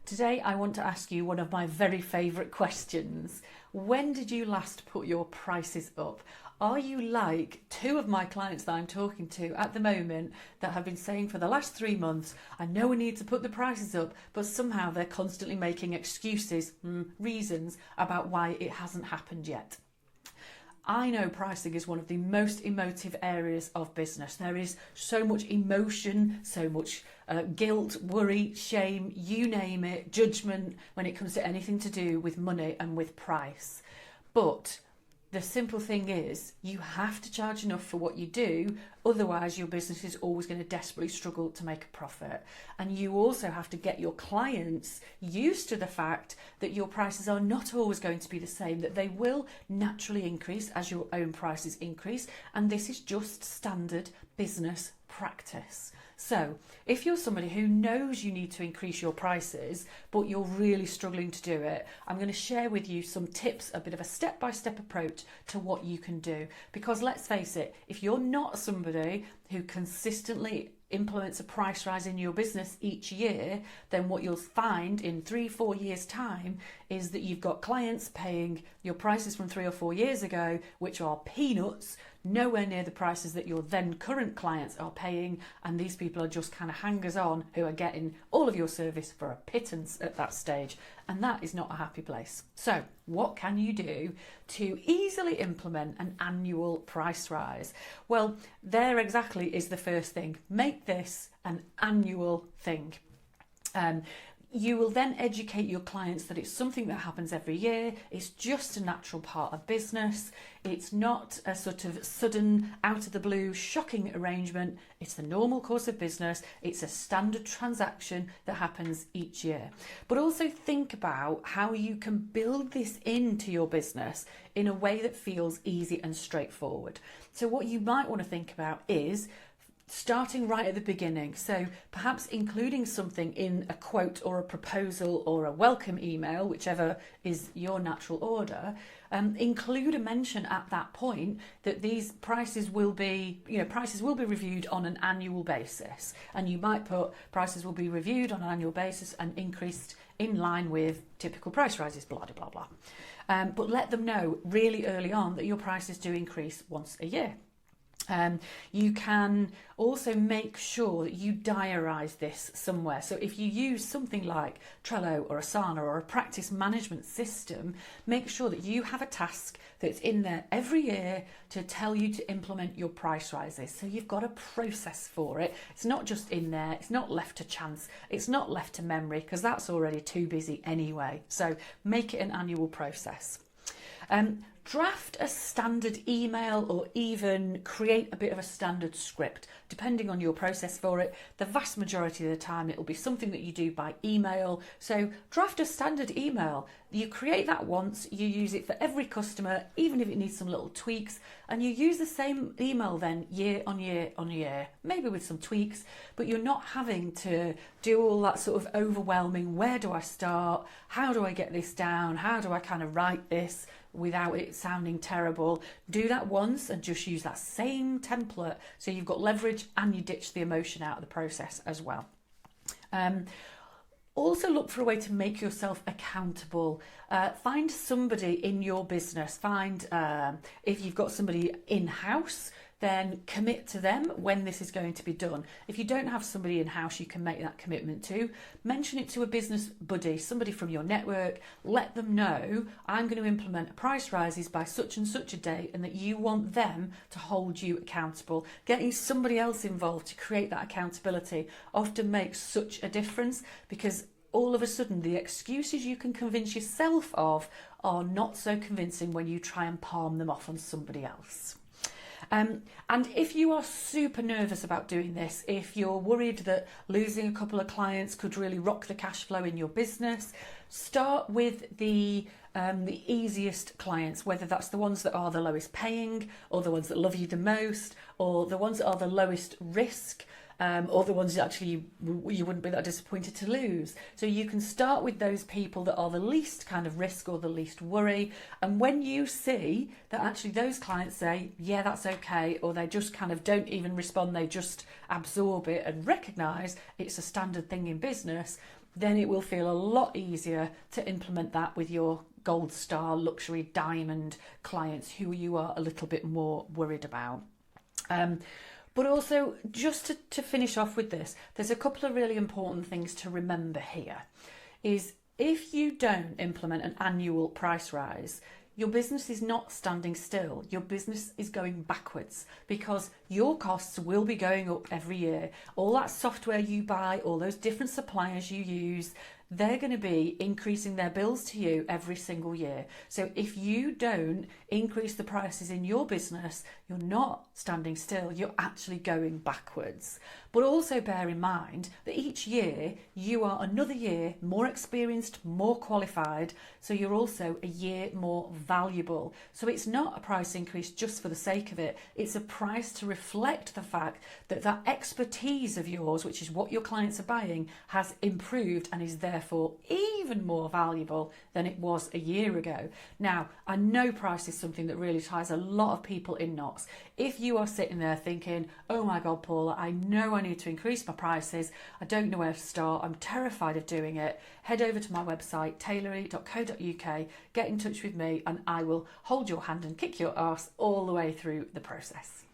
Today I want to ask you one of my very favourite questions. When did you last put your prices up? Are you like two of my clients that I'm talking to at the moment that have been saying for the last 3 months, I know we need to put the prices up, but somehow they're constantly making excuses, reasons about why it hasn't happened yet? I know pricing is one of the most emotive areas of business. There is so much emotion, so much guilt, worry, shame, you name it, judgment when it comes to anything to do with money and with price. But the simple thing is, you have to charge enough for what you do, otherwise your business is always going to desperately struggle to make a profit. And you also have to get your clients used to the fact that your prices are not always going to be the same, that they will naturally increase as your own prices increase, and this is just standard business practice. So if you're somebody who knows you need to increase your prices, but you're really struggling to do it, I'm going to share with you some tips, a bit of a step-by-step approach to what you can do. Because let's face it, if you're not somebody who consistently implements a price rise in your business each year, then what you'll find in 3-4 years time is that you've got clients paying your prices from 3 or 4 years ago, which are peanuts, nowhere near the prices that your then current clients are paying, and these people are just kind of hangers on who are getting all of your service for a pittance at that stage, and that is not a happy place. So what can you do to easily implement an annual price rise? Well, there exactly is the first thing. Make this an annual thing. You will then educate your clients that it's something that happens every year. It's just a natural part of business. It's not a sort of sudden, out of the blue, shocking arrangement. It's the normal course of business. It's a standard transaction that happens each year. But also think about how you can build this into your business in a way that feels easy and straightforward. So what you might want to think about is starting right at the beginning. So perhaps including something in a quote or a proposal or a welcome email, whichever is your natural order. Include a mention at that point that these prices will be, prices will be reviewed on an annual basis. And you might put prices will be reviewed on an annual basis and increased in line with typical price rises, blah, blah, blah. But let them know really early on that your prices do increase once a year. You can also make sure that you diarise this somewhere. So if you use something like Trello or Asana or a practice management system, make sure that you have a task that's in there every year to tell you to implement your price rises. So you've got a process for it. It's not just in there. It's not left to chance. It's not left to memory, because that's already too busy anyway. So make it an annual process. Draft a standard email or even create a bit of a standard script, depending on your process for it. The vast majority of the time it will be something that you do by email. So draft a standard email. You create that once, you use it for every customer, even if it needs some little tweaks, and you use the same email then year on year on year, maybe with some tweaks, but you're not having to do all that sort of overwhelming, where do I start? How do I get this down? How do I kind of write this without it sounding terrible? Do that once and just use that same template so you've got leverage and you ditch the emotion out of the process as well. Also look for a way to make yourself accountable. Find somebody in your business. Find if you've got somebody in-house, then commit to them when this is going to be done. If you don't have somebody in-house you can make that commitment to, mention it to a business buddy, somebody from your network. Let them know, I'm going to implement price rises by such and such a date, and that you want them to hold you accountable. Getting somebody else involved to create that accountability often makes such a difference, because all of a sudden the excuses you can convince yourself of are not so convincing when you try and palm them off on somebody else. And if you are super nervous about doing this, if you're worried that losing a couple of clients could really rock the cash flow in your business, start with the easiest clients, whether that's the ones that are the lowest paying, or the ones that love you the most, or the ones that are the lowest risk, or the ones that actually you wouldn't be that disappointed to lose. So you can start with those people that are the least kind of risk or the least worry. And when you see that actually those clients say, yeah, that's okay, or they just kind of don't even respond, they just absorb it and recognise it's a standard thing in business, then it will feel a lot easier to implement that with your gold star, luxury, diamond clients who you are a little bit more worried about. But also, just to finish off with this, there's a couple of really important things to remember here. Is if you don't implement an annual price rise, your business is not standing still. Your business is going backwards because your costs will be going up every year. All that software you buy, all those different suppliers you use, they're going to be increasing their bills to you every single year. So if you don't increase the prices in your business, you're not standing still, you're actually going backwards. But also bear in mind that each year you are another year more experienced, more qualified, so you're also a year more valuable. So it's not a price increase just for the sake of it, it's a price to reflect the fact that that expertise of yours, which is what your clients are buying, has improved and is therefore even more valuable than it was a year ago. Now, I know price is something that really ties a lot of people in knots. If you are sitting there thinking, oh my God, Paula, I know I need to increase my prices, I don't know where to start, I'm terrified of doing it, head over to my website, tailory.co.uk, get in touch with me and I will hold your hand and kick your arse all the way through the process.